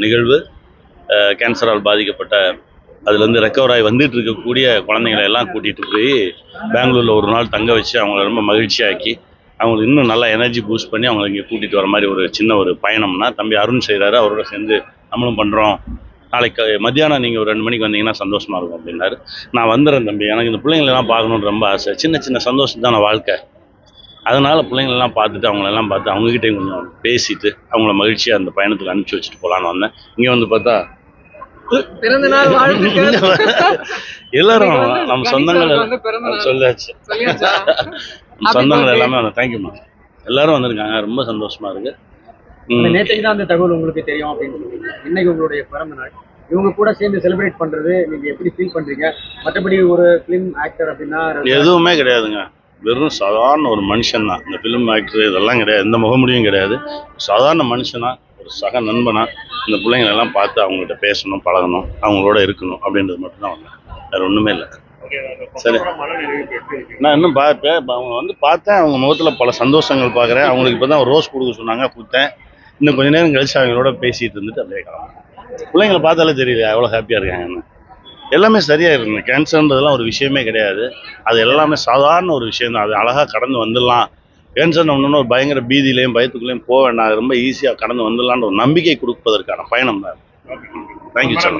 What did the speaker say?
நிகழ்வு. கேன்சரால் பாதிக்கப்பட்ட அதுலேருந்து ரெக்கவர் ஆகி வந்துட்டு இருக்கக்கூடிய குழந்தைங்களை எல்லாம் கூட்டிகிட்டு போய் பெங்களூரில் ஒரு நாள் தங்க வச்சு அவங்கள ரொம்ப மகிழ்ச்சியாக்கி அவங்களுக்கு இன்னும் நல்லா எனர்ஜி பூஸ்ட் பண்ணி அவங்களை இங்கே கூட்டிகிட்டு வர மாதிரி ஒரு சின்ன ஒரு பயணம்னா தம்பி அருண் செய்கிறாரு. அவரோட சேர்ந்து நம்மளும் பண்ணுறோம். நாளைக்கு மத்தியானம் நீங்கள் ஒரு 2 மணிக்கு வந்தீங்கன்னா சந்தோஷமாக இருக்கும் அப்படின்னாரு. நான் வந்துடுறேன் தம்பி, எனக்கு இந்த பிள்ளைங்களெல்லாம் பார்க்கணுன்னு ரொம்ப ஆசை. சின்ன சின்ன சந்தோஷம் தானே வாழ்க்கை. அதனால் பிள்ளைங்களெல்லாம் பார்த்துட்டு அவங்களெல்லாம் பார்த்து அவங்ககிட்டையும் கொஞ்சம் பேசிட்டு அவங்கள மகிழ்ச்சியாக அந்த பயணத்துக்கு அனுப்பிச்சி வச்சுட்டு போகலான்னு வந்தேன். இங்கே வந்து பார்த்தா எல்லாரும் நம்ம சொந்தங்கள் சொல்லியாச்சு. சொந்தங்கள் எல்லாமே வந்து தேங்க்யூமா எல்லாரும் வந்திருக்காங்க. ரொம்ப சந்தோஷமா இருக்கு. நேற்றைக்கு தான் அந்த தகவல் உங்களுக்கு தெரியும் அப்படின்னு சொல்லுவீங்க. இன்னைக்கு உங்களுடைய பிறந்த நாள், இவங்க கூட சேர்ந்து செலிப்ரேட் பண்றது நீங்க எப்படி ஃபீல் பண்றீங்க? மற்றபடி ஒரு ஃபிலிம் ஆக்டர் அப்படின்னா எதுவுமே கிடையாதுங்க. வெறும் சாதாரண ஒரு மனுஷன் தான். இந்த ஃபிலிம் ஆக்டர் இதெல்லாம் கிடையாது, எந்த முகமுடியும் கிடையாது. சாதாரண மனுஷனா, ஒரு சக நண்பனா இந்த பிள்ளைங்களெல்லாம் பார்த்து அவங்கள்ட்ட பேசணும், பழகணும், அவங்களோட இருக்கணும் அப்படின்றது மட்டும்தான் வந்தேன். வேறு ஒன்றுமே இல்லை. சரி, நான் இன்னும் பார்ப்பேன். இப்போ அவங்க வந்து பார்த்தேன், அவங்க முகத்தில் பல சந்தோஷங்கள் பார்க்குறேன். அவங்களுக்கு இப்போ தான் ரோஸ் கொடுக்க சொன்னாங்க, கொடுத்தேன். இன்னும் கொஞ்சம் நேரம் கழிச்சு அவங்களோட பேசிகிட்டு இருந்துட்டு அப்படியே கிளம்புறேன். பிள்ளைங்களை பார்த்தாலே தெரியல எவ்வளோ ஹாப்பியாக இருக்காங்கன்னு. எல்லாமே சரியாக இருக்குங்க. கேன்சர்ன்றதெல்லாம் ஒரு விஷயமே கிடையாது. அது எல்லாமே சாதாரண ஒரு விஷயம் தான். அது அழகாக கடந்து வந்துடலாம். கேன்சர் ஒன்றுன்னு ஒரு பயங்கர பீதியிலையும் பயத்துக்குள்ளேயும் போக வேண்டாம். அது ரொம்ப ஈஸியாக கடந்து வந்துடலான்ற ஒரு நம்பிக்கை கொடுப்பதற்கான பயணம் தான். Thank you sir.